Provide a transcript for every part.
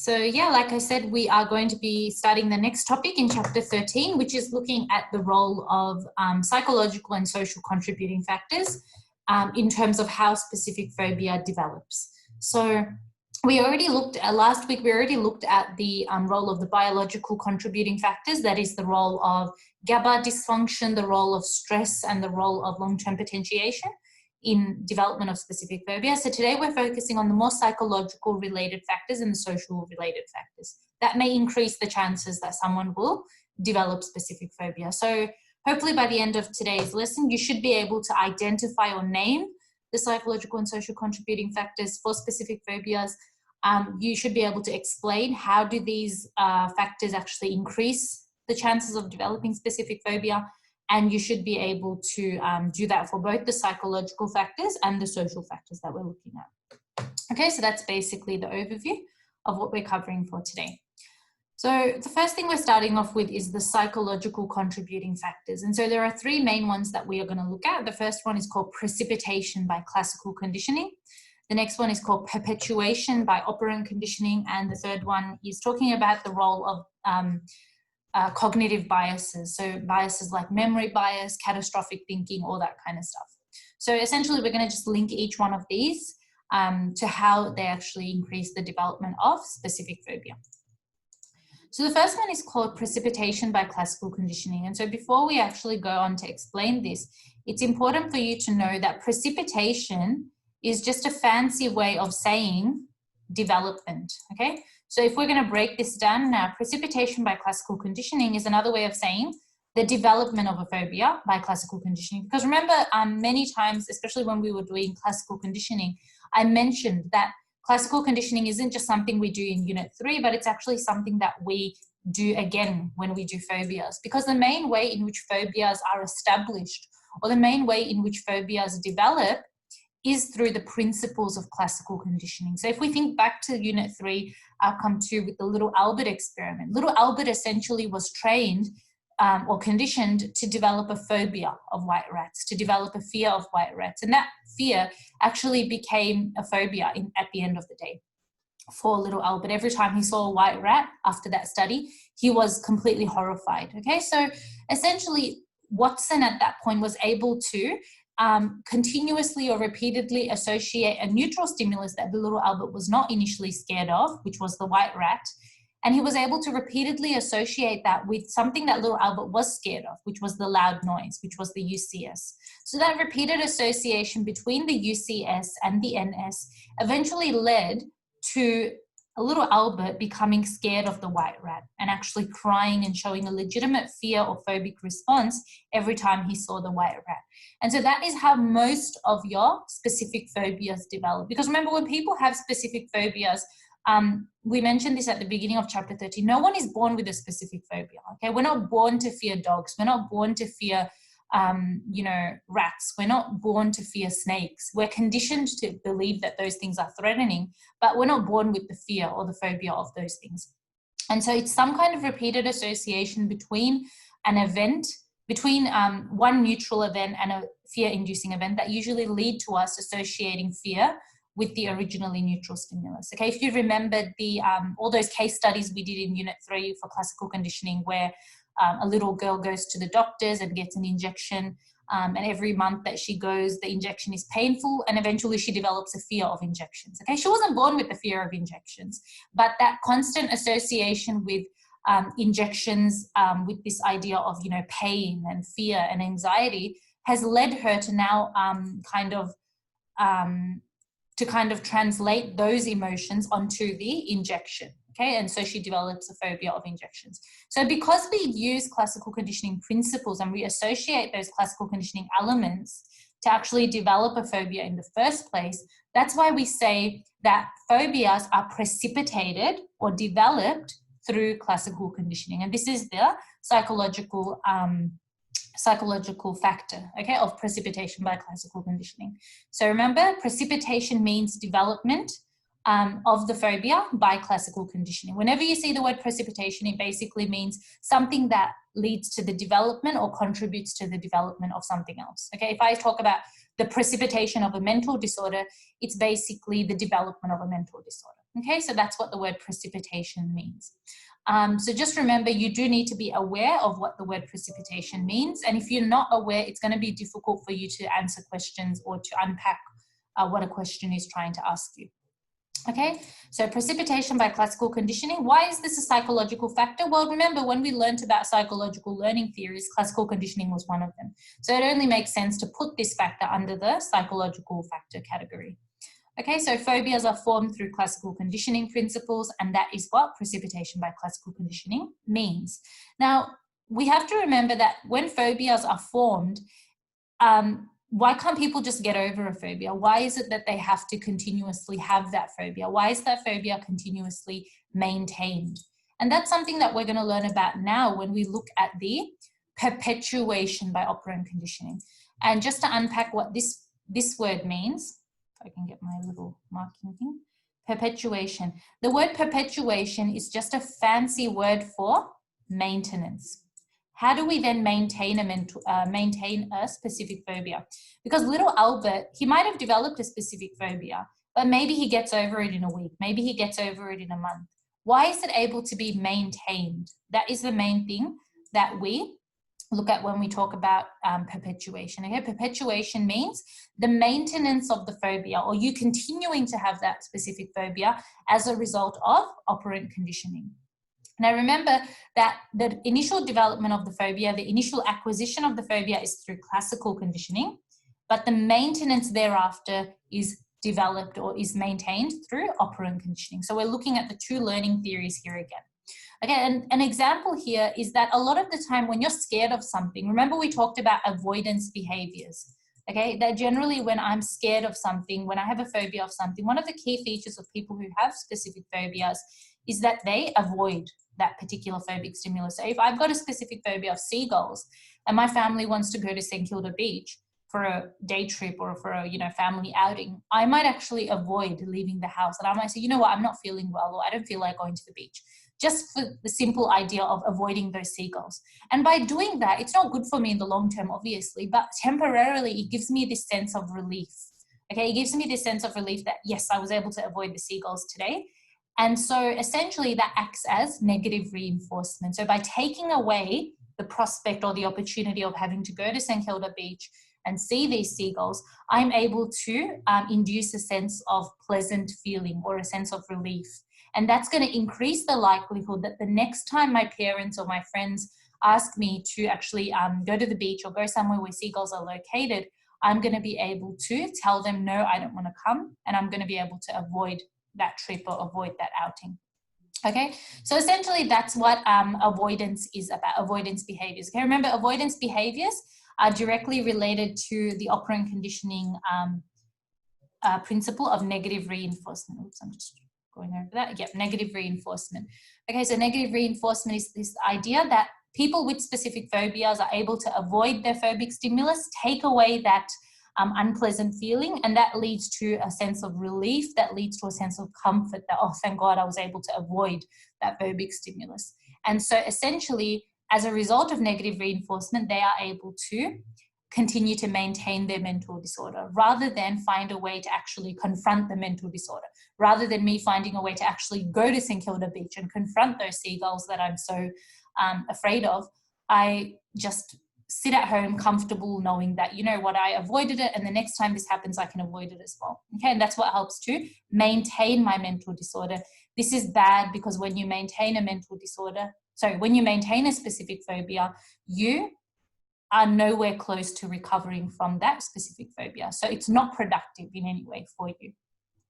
So yeah, like I said, we are going to be starting the next topic in chapter 13, which is looking at the role of psychological and social contributing factors in terms of how specific phobia develops. So we already looked at, last week, we already looked at the role of the biological contributing factors, that is the role of GABA dysfunction, the role of stress, and the role of long-term potentiation in development of specific phobia. So today we're focusing on the more psychological related factors and the social related factors that may increase the chances that someone will develop specific phobia. So hopefully by the end of today's lesson, you should be able to identify or name the psychological and social contributing factors for specific phobias. You should be able to explain how do these factors actually increase the chances of developing specific phobia, and you should be able to do that for both the psychological factors and the social factors that we're looking at. Okay, so that's basically the overview of what we're covering for today. So the first thing we're starting off with is the psychological contributing factors. And so there are three main ones that we are going to look at. The first one is called precipitation by classical conditioning. The next one is called perpetuation by operant conditioning. And the third one is talking about the role of cognitive biases. So biases like memory bias, catastrophic thinking, all that kind of stuff. So essentially we're going to just link each one of these to how they actually increase the development of specific phobia. So the first one is called precipitation by classical conditioning. And so before we actually go on to explain this, it's important for you to know that precipitation is just a fancy way of saying development, okay? So if we're going to break this down now, precipitation by classical conditioning is another way of saying the development of a phobia by classical conditioning. Because remember, many times, especially when we were doing classical conditioning, I mentioned that classical conditioning isn't just something we do in Unit 3, but it's actually something that we do again when we do phobias. Because the main way in which phobias are established, or the main way in which phobias develop, is through the principles of classical conditioning. So if we think back to Unit 3, outcome 2 with the little Albert experiment, little Albert essentially was trained or conditioned to develop a phobia of white rats, to develop a fear of white rats. And that fear actually became a phobia at the end of the day for little Albert. Every time he saw a white rat after that study, he was completely horrified. Okay, so essentially Watson at that point was able to continuously or repeatedly associate a neutral stimulus that the little Albert was not initially scared of, which was the white rat. And he was able to repeatedly associate that with something that little Albert was scared of, which was the loud noise, which was the UCS. So that repeated association between the UCS and the NS eventually led to a little Albert becoming scared of the white rat and actually crying and showing a legitimate fear or phobic response every time he saw the white rat. And so that is how most of your specific phobias develop. Because remember, when people have specific phobias, we mentioned this at the beginning of chapter 13, no one is born with a specific phobia, okay? We're not born to fear dogs. We're not born to fear rats. We're not born to fear snakes. We're conditioned to believe that those things are threatening, but we're not born with the fear or the phobia of those things. And so it's some kind of repeated association between an event, between one neutral event and a fear-inducing event that usually lead to us associating fear with the originally neutral stimulus. Okay, if you remember the all those case studies we did in Unit 3 for classical conditioning, where a little girl goes to the doctors and gets an injection, and every month that she goes, the injection is painful, and eventually she develops a fear of injections. Okay, she wasn't born with the fear of injections, but that constant association with injections, with this idea of pain and fear and anxiety, has led her to now kind of translate those emotions onto the injection. Okay, and so she develops a phobia of injections. So because we use classical conditioning principles and we associate those classical conditioning elements to actually develop a phobia in the first place, that's why we say that phobias are precipitated or developed through classical conditioning. And this is the psychological factor, okay, of precipitation by classical conditioning. So remember, precipitation means development of the phobia by classical conditioning. Whenever you see the word precipitation, it basically means something that leads to the development or contributes to the development of something else. Okay, if I talk about the precipitation of a mental disorder, it's basically the development of a mental disorder. Okay, so that's what the word precipitation means. So just remember, you do need to be aware of what the word precipitation means. And if you're not aware, it's going to be difficult for you to answer questions or to unpack what a question is trying to ask you. Okay, so precipitation by classical conditioning. Why is this a psychological factor? Well, remember when we learned about psychological learning theories, classical conditioning was one of them. So it only makes sense to put this factor under the psychological factor category. Okay, so phobias are formed through classical conditioning principles, and that is what precipitation by classical conditioning means. Now, we have to remember that when phobias are formed, why can't people just get over a phobia? Why is it that they have to continuously have that phobia? Why is that phobia continuously maintained? And that's something that we're going to learn about now when we look at the perpetuation by operant conditioning. And just to unpack what this word means, if I can get my little marking thing, perpetuation. The word perpetuation is just a fancy word for maintenance. How do we then maintain a specific phobia? Because little Albert, he might have developed a specific phobia, but maybe he gets over it in a week. Maybe he gets over it in a month. Why is it able to be maintained? That is the main thing that we look at when we talk about perpetuation. Okay, perpetuation means the maintenance of the phobia, or you continuing to have that specific phobia as a result of operant conditioning. Now remember that the initial development of the phobia, the initial acquisition of the phobia is through classical conditioning, but the maintenance thereafter is developed or is maintained through operant conditioning. So we're looking at the two learning theories here again. Okay, and an example here is that a lot of the time when you're scared of something, remember we talked about avoidance behaviors. Okay, that generally when I'm scared of something, when I have a phobia of something, one of the key features of people who have specific phobias is that they avoid that particular phobic stimulus. So if I've got a specific phobia of seagulls and my family wants to go to St. Kilda Beach for a day trip or for a family outing, I might actually avoid leaving the house, and I might say, you know what, I'm not feeling well, or I don't feel like going to the beach, just for the simple idea of avoiding those seagulls. And by doing that, it's not good for me in the long term, obviously, but temporarily it gives me this sense of relief. Okay, it gives me this sense of relief that yes, I was able to avoid the seagulls today. And so essentially that acts as negative reinforcement. So by taking away the prospect or the opportunity of having to go to St. Kilda Beach and see these seagulls, I'm able to induce a sense of pleasant feeling or a sense of relief. And that's going to increase the likelihood that the next time my parents or my friends ask me to actually go to the beach or go somewhere where seagulls are located, I'm going to be able to tell them, no, I don't want to come, and I'm going to be able to avoid that trip or avoid that outing. Okay, so essentially that's what avoidance is about, avoidance behaviors. Okay, remember avoidance behaviors are directly related to the operant conditioning principle of negative reinforcement. Oops, I'm just going over that. Yep, negative reinforcement. Okay, so negative reinforcement is this idea that people with specific phobias are able to avoid their phobic stimulus, take away that unpleasant feeling, and that leads to a sense of relief, that leads to a sense of comfort that, oh, thank God I was able to avoid that phobic stimulus. And so essentially, as a result of negative reinforcement, they are able to continue to maintain their mental disorder rather than find a way to actually confront the mental disorder, rather than me finding a way to actually go to St. Kilda Beach and confront those seagulls that I'm so afraid of. I just sit at home comfortable knowing that, you know what, I avoided it, and the next time this happens, I can avoid it as well. Okay, and that's what helps to maintain my mental disorder. This is bad because when you maintain a mental disorder, when you maintain a specific phobia, you are nowhere close to recovering from that specific phobia. So it's not productive in any way for you.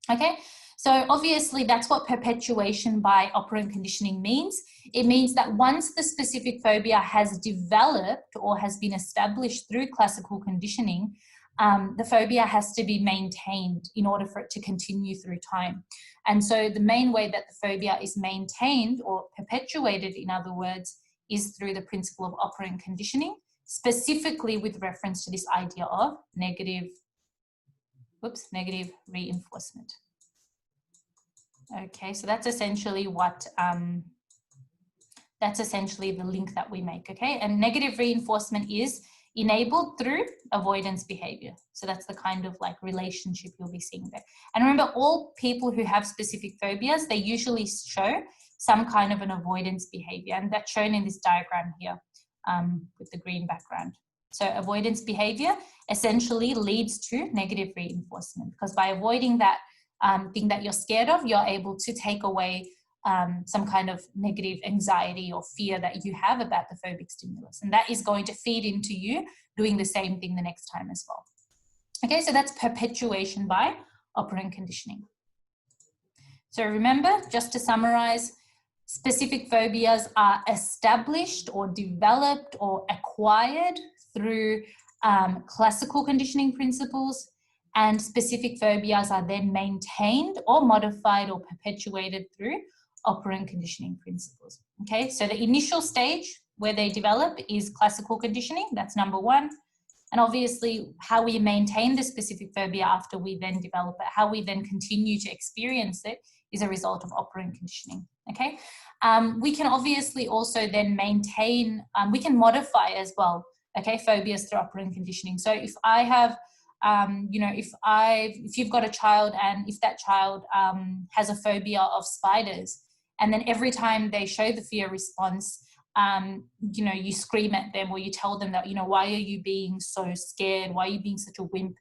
Okay, so obviously that's what perpetuation by operant conditioning means. It means that once the specific phobia has developed or has been established through classical conditioning, the phobia has to be maintained in order for it to continue through time. And so the main way that the phobia is maintained or perpetuated, in other words, is through the principle of operant conditioning, specifically with reference to this idea of negative reinforcement. Okay, so that's essentially what, that's essentially the link that we make, okay? And negative reinforcement is enabled through avoidance behavior. So that's the kind of like relationship you'll be seeing there. And remember, all people who have specific phobias, they usually show some kind of an avoidance behavior, and that's shown in this diagram here with the green background. So avoidance behavior essentially leads to negative reinforcement, because by avoiding that thing that you're scared of, you're able to take away some kind of negative anxiety or fear that you have about the phobic stimulus. And that is going to feed into you doing the same thing the next time as well. Okay, so that's perpetuation by operant conditioning. So remember, just to summarize, specific phobias are established or developed or acquired through classical conditioning principles, and specific phobias are then maintained or modified or perpetuated through operant conditioning principles. Okay, so the initial stage where they develop is classical conditioning, that's number one. And obviously how we maintain the specific phobia after we then develop it, how we then continue to experience it, is a result of operant conditioning. Okay, we can obviously also then maintain, we can modify as well, okay, phobias through operant conditioning. So if I have if you've got a child, and if that child has a phobia of spiders, and then every time they show the fear response, you scream at them, or you tell them that, why are you being so scared? Why are you being such a wimp?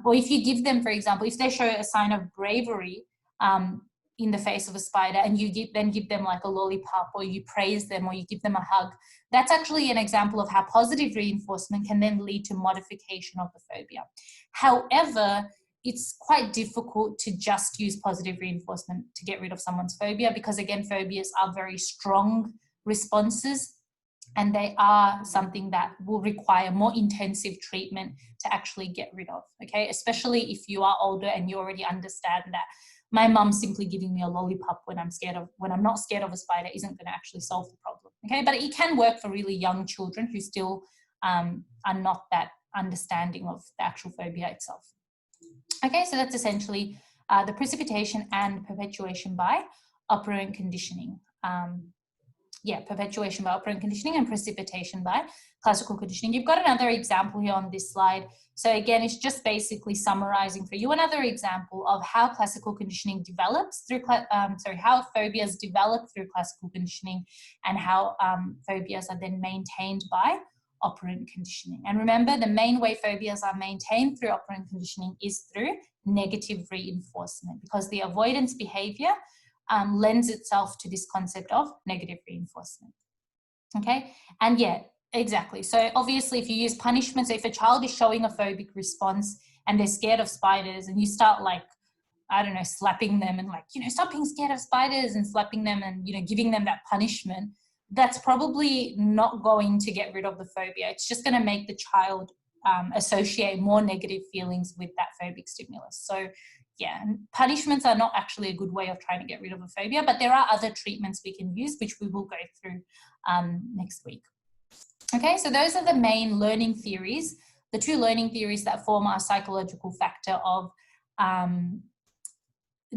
Or if you give them, for example, if they show a sign of bravery in the face of a spider, and you then give them like a lollipop, or you praise them, or you give them a hug, that's actually an example of how positive reinforcement can then lead to modification of the phobia. However, it's quite difficult to just use positive reinforcement to get rid of someone's phobia, because again, phobias are very strong responses, and they are something that will require more intensive treatment to actually get rid of, okay? Especially if you are older and you already understand that my mum simply giving me a lollipop when I'm not scared of a spider isn't going to actually solve the problem, okay? But it can work for really young children who still are not that understanding of the actual phobia itself. Okay, so that's essentially the precipitation and perpetuation by operant conditioning. Perpetuation by operant conditioning and precipitation by classical conditioning. You've got another example here on this slide. So again, it's just basically summarizing for you another example of how classical conditioning develops through, how phobias develop through classical conditioning, and how phobias are then maintained by operant conditioning. And remember, the main way phobias are maintained through operant conditioning is through negative reinforcement, because the avoidance behavior lends itself to this concept of negative reinforcement. Okay, and yeah, exactly. So obviously if you use punishment, so if a child is showing a phobic response and they're scared of spiders, and you start like, I don't know, slapping them and like, stop being scared of spiders, and slapping them and, giving them that punishment, that's probably not going to get rid of the phobia. It's just going to make the child associate more negative feelings with that phobic stimulus. So yeah, punishments are not actually a good way of trying to get rid of a phobia, but there are other treatments we can use, which we will go through next week. Okay, so those are the main learning theories, the two learning theories that form our psychological factor of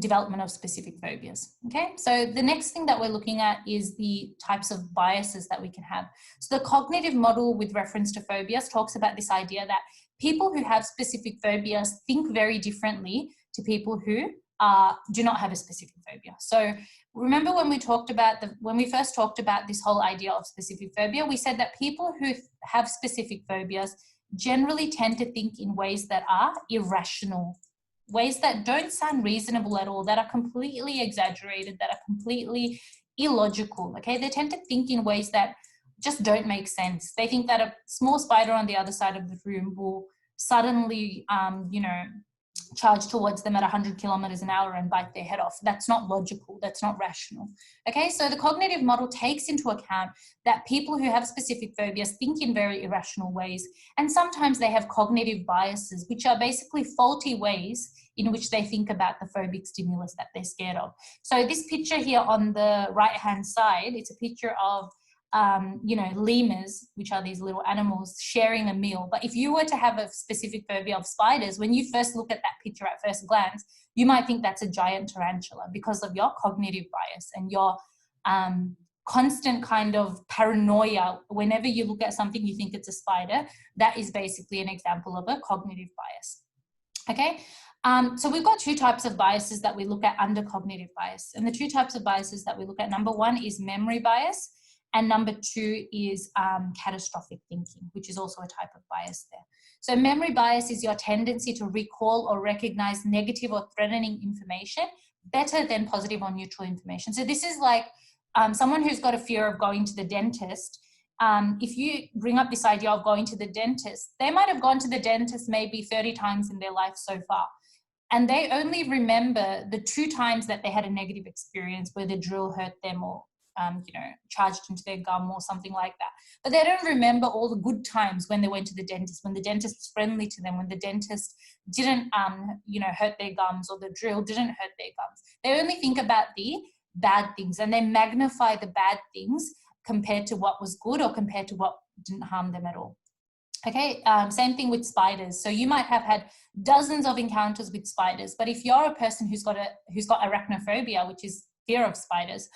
development of specific phobias. Okay, so the next thing that we're looking at is the types of biases that we can have. So the cognitive model with reference to phobias talks about this idea that people who have specific phobias think very differently to people who do not have a specific phobia. So remember when we first talked about this whole idea of specific phobia, we said that people who have specific phobias generally tend to think in ways that are irrational, ways that don't sound reasonable at all, that are completely exaggerated, that are completely illogical, okay? They tend to think in ways that just don't make sense. They think that a small spider on the other side of the room will suddenly, charge towards them at 100 kilometers an hour and bite their head off. That's not logical. That's not rational. Okay, so the cognitive model takes into account that people who have specific phobias think in very irrational ways, and sometimes they have cognitive biases, which are basically faulty ways in which they think about the phobic stimulus that they're scared of. So this picture here on the right-hand side, it's a picture of lemurs, which are these little animals, sharing a meal. But if you were to have a specific phobia of spiders, when you first look at that picture at first glance, you might think that's a giant tarantula because of your cognitive bias and your constant kind of paranoia. Whenever you look at something, you think it's a spider. That is basically an example of a cognitive bias. Okay, so we've got two types of biases that we look at under cognitive bias. And the two types of biases that we look at, number one is memory bias, and number two is catastrophic thinking, which is also a type of bias there. So memory bias is your tendency to recall or recognize negative or threatening information better than positive or neutral information. So this is like someone who's got a fear of going to the dentist. If you bring up this idea of going to the dentist, they might have gone to the dentist maybe 30 times in their life so far. And they only remember the 2 times that they had a negative experience where the drill hurt them or, charged into their gum or something like that. But they don't remember all the good times when they went to the dentist, when the dentist was friendly to them, when the dentist didn't, hurt their gums, or the drill didn't hurt their gums. They only think about the bad things, and they magnify the bad things compared to what was good or compared to what didn't harm them at all. Okay, same thing with spiders. So you might have had dozens of encounters with spiders, but if you're a person who's got arachnophobia, which is fear of spiders,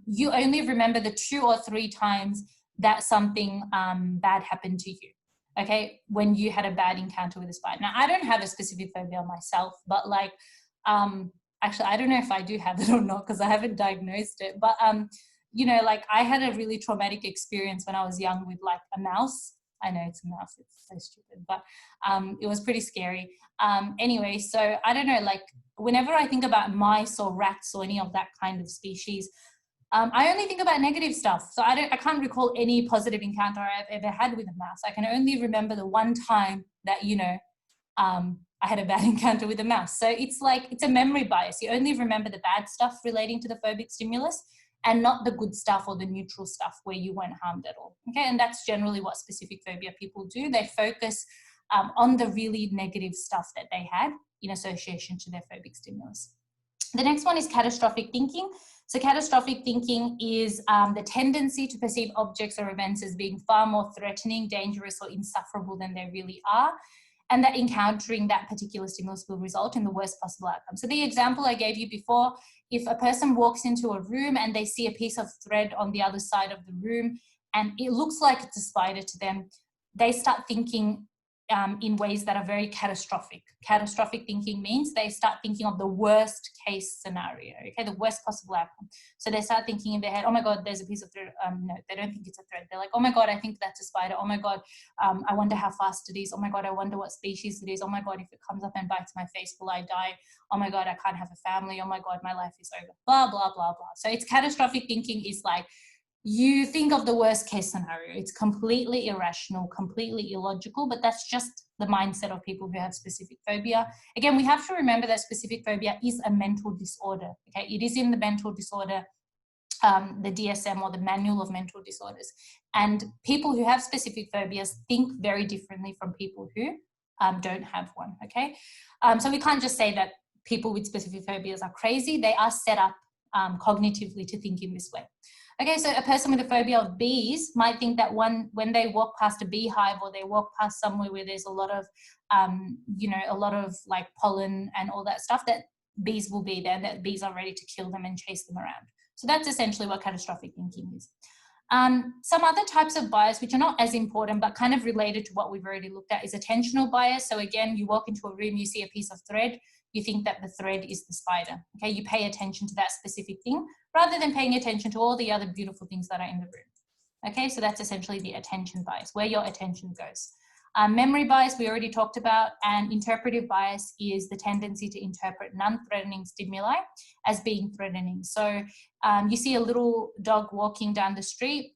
you only remember the 2 or 3 times that something bad happened to you. Okay, when you had a bad encounter with a spider. Now, I don't have a specific phobia myself, but like, actually, I don't know if I do have it or not because I haven't diagnosed it. But like I had a really traumatic experience when I was young with like a mouse. I know it's a mouse, it's so stupid, but it was pretty scary. Anyway, so I don't know, like whenever I think about mice or rats or any of that kind of species, I only think about negative stuff. So I can't recall any positive encounter I've ever had with a mouse. I can only remember the one time that, I had a bad encounter with a mouse. So it's a memory bias. You only remember the bad stuff relating to the phobic stimulus and not the good stuff or the neutral stuff where you weren't harmed at all. Okay, and that's generally what specific phobia people do. They focus on the really negative stuff that they had in association to their phobic stimulus. The next one is catastrophic thinking. So catastrophic thinking is the tendency to perceive objects or events as being far more threatening, dangerous, or insufferable than they really are, and that encountering that particular stimulus will result in the worst possible outcome. So the example I gave you before, if a person walks into a room and they see a piece of thread on the other side of the room and it looks like it's a spider to them, they start thinking in ways that are very catastrophic. Catastrophic thinking means they start thinking of the worst case scenario, okay, the worst possible outcome. So they start thinking in their head, oh my God, there's a piece of thread. No, they don't think it's a thread. They're like, oh my God, I think that's a spider. Oh my God, I wonder how fast it is. Oh my God, I wonder what species it is. Oh my God, if it comes up and bites my face, will I die? Oh my God, I can't have a family. Oh my God, my life is over. Blah, blah, blah, blah. So it's catastrophic thinking is like, you think of the worst case scenario. It's completely irrational, completely illogical, but that's just the mindset of people who have specific phobia. Again, we have to remember that specific phobia is a mental disorder. Okay, it is in the mental disorder, the DSM or the Manual of Mental Disorders. And people who have specific phobias think very differently from people who don't have one. Okay, so we can't just say that people with specific phobias are crazy. They are set up cognitively to think in this way. Okay, so a person with a phobia of bees might think that when they walk past a beehive or they walk past somewhere where there's a lot of, a lot of like pollen and all that stuff, that bees will be there, that bees are ready to kill them and chase them around. So that's essentially what catastrophic thinking is. Some other types of bias, which are not as important, but kind of related to what we've already looked at, is attentional bias. So again, you walk into a room, you see a piece of thread, you think that the thread is the spider. Okay, you pay attention to that specific thing rather than paying attention to all the other beautiful things that are in the room. Okay, so that's essentially the attention bias, where your attention goes. Memory bias, we already talked about, and interpretive bias is the tendency to interpret non-threatening stimuli as being threatening. So you see a little dog walking down the street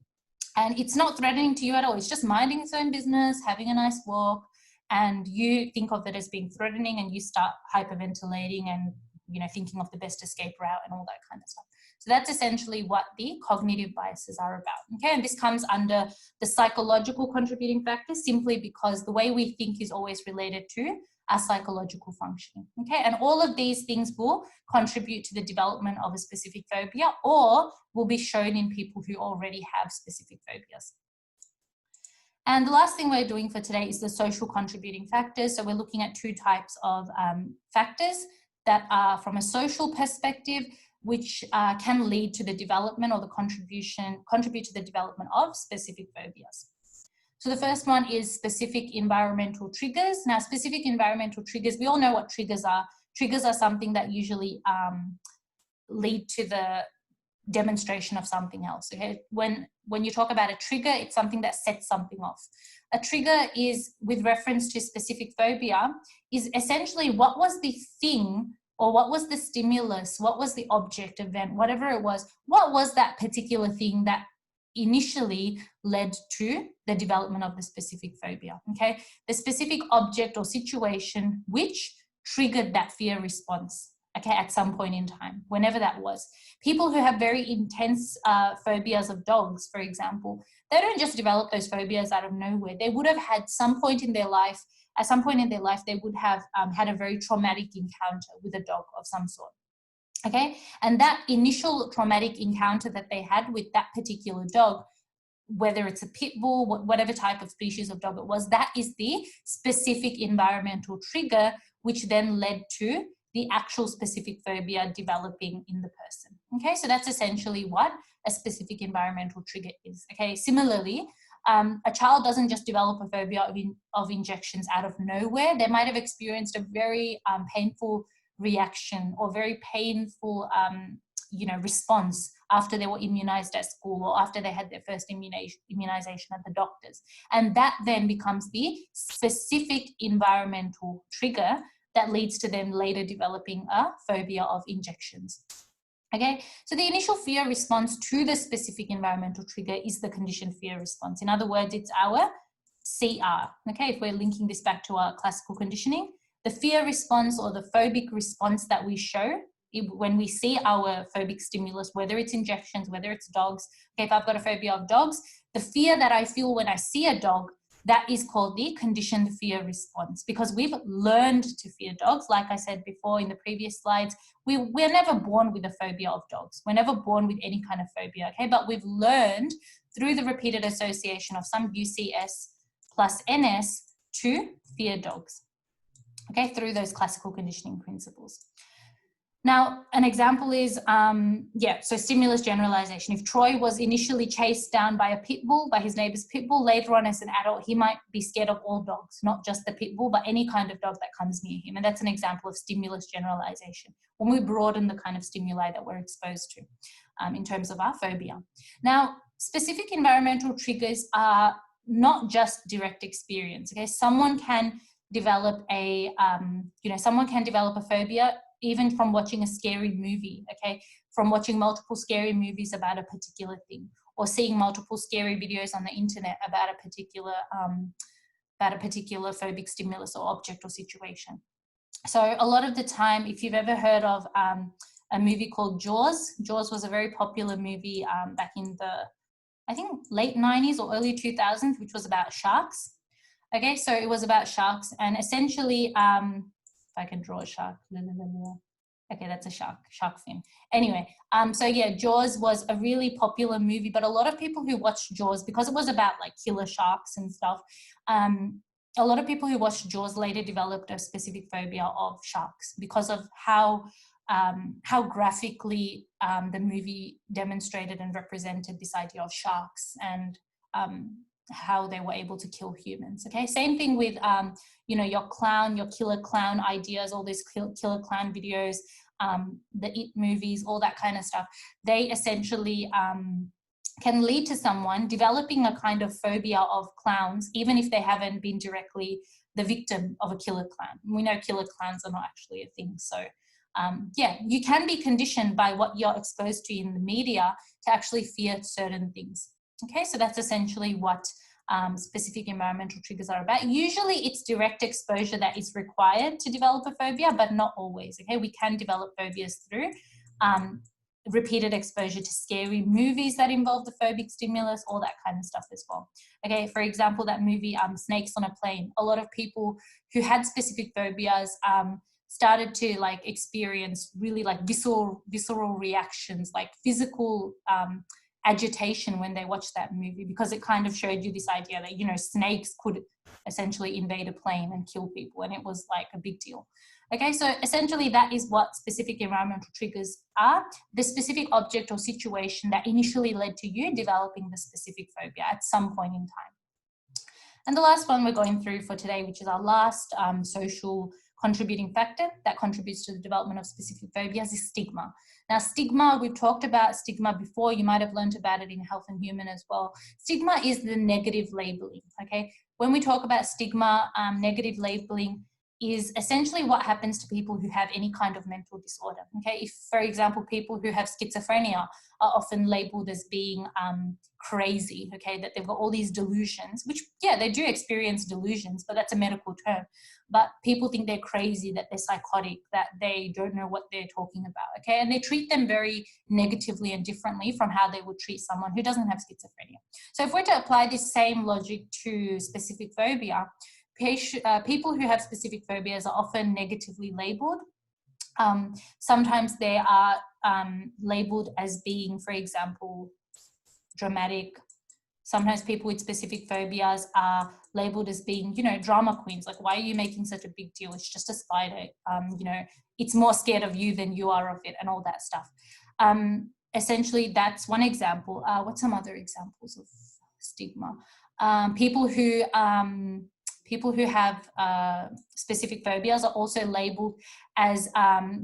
and it's not threatening to you at all. It's just minding its own business, having a nice walk, and you think of it as being threatening and you start hyperventilating and thinking of the best escape route and all that kind of stuff. So that's essentially what the cognitive biases are about. Okay, and this comes under the psychological contributing factors simply because the way we think is always related to our psychological functioning. Okay, and all of these things will contribute to the development of a specific phobia or will be shown in people who already have specific phobias. And the last thing we're doing for today is the social contributing factors. So we're looking at 2 types of factors that are from a social perspective. which can lead to the development or the contribute to the development of specific phobias. So the first one is specific environmental triggers. Now, specific environmental triggers, we all know what triggers are. Triggers are something that usually lead to the demonstration of something else. Okay, when you talk about a trigger, it's something that sets something off. A trigger is, with reference to specific phobia, is essentially what was the thing or what was the stimulus, what was the object, event, whatever it was, what was that particular thing that initially led to the development of the specific phobia. Okay, the specific object or situation which triggered that fear response, okay, at some point in time, whenever that was. People who have very intense phobias of dogs, for example, they don't just develop those phobias out of nowhere. They would have had some point in their life, at some point in their life, they would have had a very traumatic encounter with a dog of some sort. Okay, and that initial traumatic encounter that they had with that particular dog, whether it's a pit bull, whatever type of species of dog it was, that is the specific environmental trigger, which then led to the actual specific phobia developing in the person. Okay, so that's essentially what a specific environmental trigger is. Okay, similarly, a child doesn't just develop a phobia of injections out of nowhere. They might have experienced a very painful reaction or very painful response after they were immunized at school or after they had their first immunization at the doctor's. And that then becomes the specific environmental trigger that leads to them later developing a phobia of injections. Okay, so the initial fear response to the specific environmental trigger is the conditioned fear response. In other words, it's our CR. Okay, if we're linking this back to our classical conditioning, the fear response or the phobic response that we show when we see our phobic stimulus, whether it's injections, whether it's dogs. Okay, if I've got a phobia of dogs, the fear that I feel when I see a dog, that is called the conditioned fear response, because we've learned to fear dogs. Like I said before in the previous slides, we're never born with a phobia of dogs. We're never born with any kind of phobia, okay? But we've learned through the repeated association of some UCS plus NS to fear dogs, okay, through those classical conditioning principles. Now, an example is, so stimulus generalization. If Troy was initially chased down by a pit bull, by his neighbor's pit bull, later on as an adult, he might be scared of all dogs, not just the pit bull, but any kind of dog that comes near him. And that's an example of stimulus generalization, when we broaden the kind of stimuli that we're exposed to in terms of our phobia. Now, specific environmental triggers are not just direct experience, okay? Someone can develop a phobia even from watching a scary movie, okay? From watching multiple scary movies about a particular thing, or seeing multiple scary videos on the internet about a particular phobic stimulus or object or situation. So a lot of the time, if you've ever heard of a movie called Jaws was a very popular movie back in the, I think, late 90s or early 2000s, which was about sharks. Okay, so it was about sharks, and essentially, if I can draw a shark, okay, that's a shark fin. Anyway, so yeah, Jaws was a really popular movie, but a lot of people who watched Jaws, because it was about like killer sharks and stuff, a lot of people who watched Jaws later developed a specific phobia of sharks because of how graphically the movie demonstrated and represented this idea of sharks and how they were able to kill humans. Okay, same thing with your killer clown ideas, all these killer clown videos, the It movies, all that kind of stuff. They essentially can lead to someone developing a kind of phobia of clowns, even if they haven't been directly the victim of a killer clown. We know killer clowns are not actually a thing. So you can be conditioned by what you're exposed to in the media to actually fear certain things. Okay, so that's essentially what specific environmental triggers are about. Usually it's direct exposure that is required to develop a phobia, but not always. Okay, we can develop phobias through repeated exposure to scary movies that involve the phobic stimulus, all that kind of stuff as well. Okay, for example, that movie Snakes on a Plane. A lot of people who had specific phobias started to experience really visceral reactions, like physical agitation when they watched that movie, because it kind of showed you this idea that snakes could essentially invade a plane and kill people, and it was like a big deal. Okay, so essentially that is what specific environmental triggers are, the specific object or situation that initially led to you developing the specific phobia at some point in time. And the last one we're going through for today, which is our last social contributing factor that contributes to the development of specific phobias, is stigma. Now, stigma, we've talked about stigma before. You might have learned about it in Health and Human as well. Stigma is the negative labeling, okay? When we talk about stigma, negative labeling is essentially what happens to people who have any kind of mental disorder, okay? If, for example, people who have schizophrenia are often labeled as being crazy, okay, that they've got all these delusions, which, yeah, they do experience delusions, but that's a medical term. But people think they're crazy, that they're psychotic, that they don't know what they're talking about, okay? And they treat them very negatively and differently from how they would treat someone who doesn't have schizophrenia. So if we're to apply this same logic to specific phobia, people who have specific phobias are often negatively labeled. Sometimes they are labeled as being, for example, dramatic. Sometimes people with specific phobias are labeled as being, you know, drama queens. Like, why are you making such a big deal? It's just a spider. You know, it's more scared of you than you are of it, and all that stuff. Essentially, that's one example. What's some other examples of stigma? People who have specific phobias are also labeled as,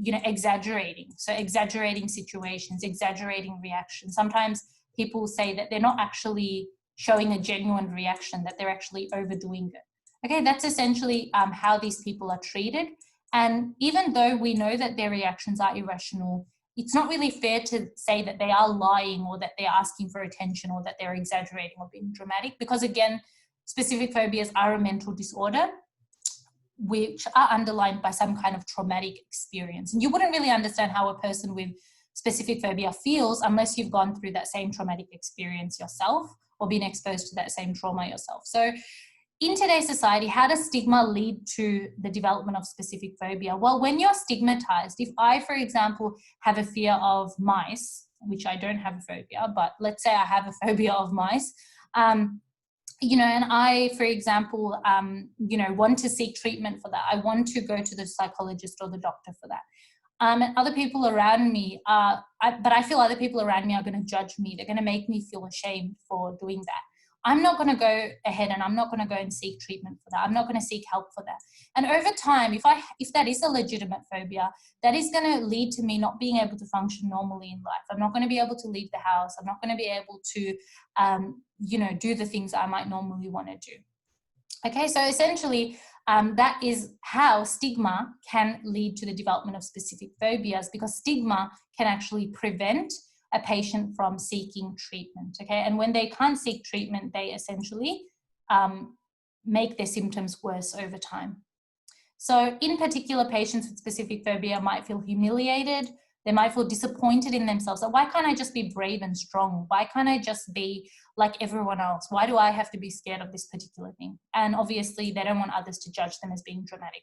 you know, exaggerating. So exaggerating situations, exaggerating reactions. Sometimes people say that they're not actually showing a genuine reaction, that they're actually overdoing it. Okay, that's essentially how these people are treated. And even though we know that their reactions are irrational, it's not really fair to say that they are lying or that they're asking for attention or that they're exaggerating or being dramatic, because again, specific phobias are a mental disorder which are underlined by some kind of traumatic experience. And you wouldn't really understand how a person with specific phobia feels unless you've gone through that same traumatic experience yourself or been exposed to that same trauma yourself. So in today's society, how does stigma lead to the development of specific phobia? Well, when you're stigmatized, if I, for example, have a fear of mice, which I don't have a phobia, but let's say I have a phobia of mice, you know, and I, for example, you know, want to seek treatment for that. I want to go to the psychologist or the doctor for that. And other people around me, but I feel other people around me are going to judge me. They're going to make me feel ashamed for doing that. I'm not going to go ahead and I'm not going to go and seek treatment for that. I'm not going to seek help for that. And over time, if that is a legitimate phobia, that is going to lead to me not being able to function normally in life. I'm not going to be able to leave the house. I'm not going to be able to, you know, do the things I might normally want to do. Okay, so essentially, that is how stigma can lead to the development of specific phobias, because stigma can actually prevent a patient from seeking treatment, okay? And when they can't seek treatment, they essentially make their symptoms worse over time. So in particular, patients with specific phobia might feel humiliated. They might feel disappointed in themselves. So why can't I just be brave and strong? Why can't I just be like everyone else? Why do I have to be scared of this particular thing? And obviously they don't want others to judge them as being dramatic.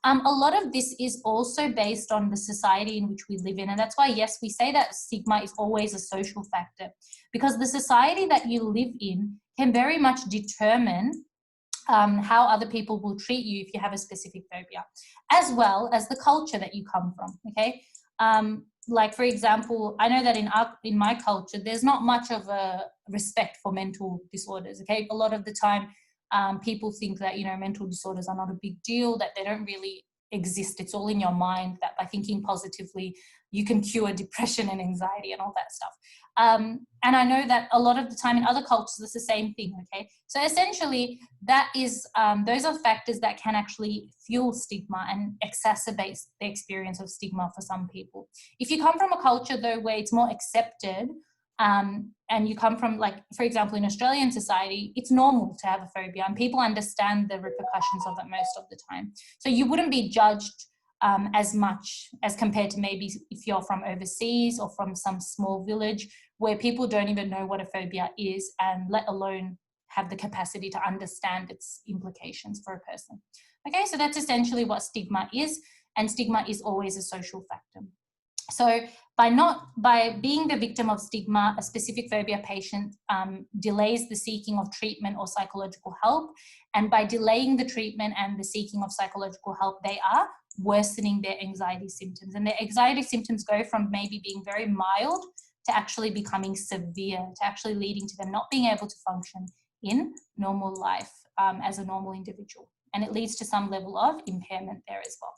A lot of this is also based on the society in which we live in. And that's why, yes, we say that stigma is always a social factor, because the society that you live in can very much determine how other people will treat you if you have a specific phobia, as well as the culture that you come from, okay? Like, for example, I know that in my culture, there's not much of a respect for mental disorders, okay? A lot of the time, people think that, you know, mental disorders are not a big deal, that they don't really exist. It's all in your mind, that by thinking positively, you can cure depression and anxiety and all that stuff. And I know that a lot of the time in other cultures, it's the same thing, okay? So essentially, that is, those are factors that can actually fuel stigma and exacerbate the experience of stigma for some people. If you come from a culture, though, where it's more accepted, and you come from, like, for example, in Australian society, it's normal to have a phobia and people understand the repercussions of it most of the time. So you wouldn't be judged as much as compared to maybe if you're from overseas or from some small village where people don't even know what a phobia is, and let alone have the capacity to understand its implications for a person. Okay, so that's essentially what stigma is, and stigma is always a social factor. So by being the victim of stigma, a specific phobia patient delays the seeking of treatment or psychological help. And by delaying the treatment and the seeking of psychological help, they are worsening their anxiety symptoms. And their anxiety symptoms go from maybe being very mild to actually becoming severe, to actually leading to them not being able to function in normal life as a normal individual. And it leads to some level of impairment there as well.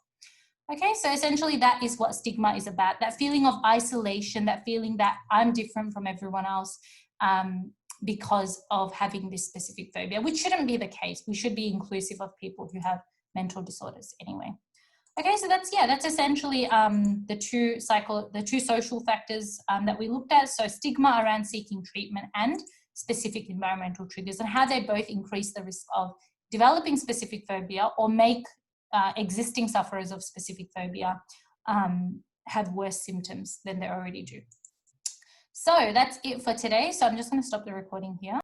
Okay, so essentially that is what stigma is about, that feeling of isolation, that feeling that I'm different from everyone else because of having this specific phobia, which shouldn't be the case. We should be inclusive of people who have mental disorders anyway. Okay, so that's essentially the two social factors that we looked at. So stigma around seeking treatment and specific environmental triggers, and how they both increase the risk of developing specific phobia or make existing sufferers of specific phobia have worse symptoms than they already do. So that's it for today. So I'm just going to stop the recording here.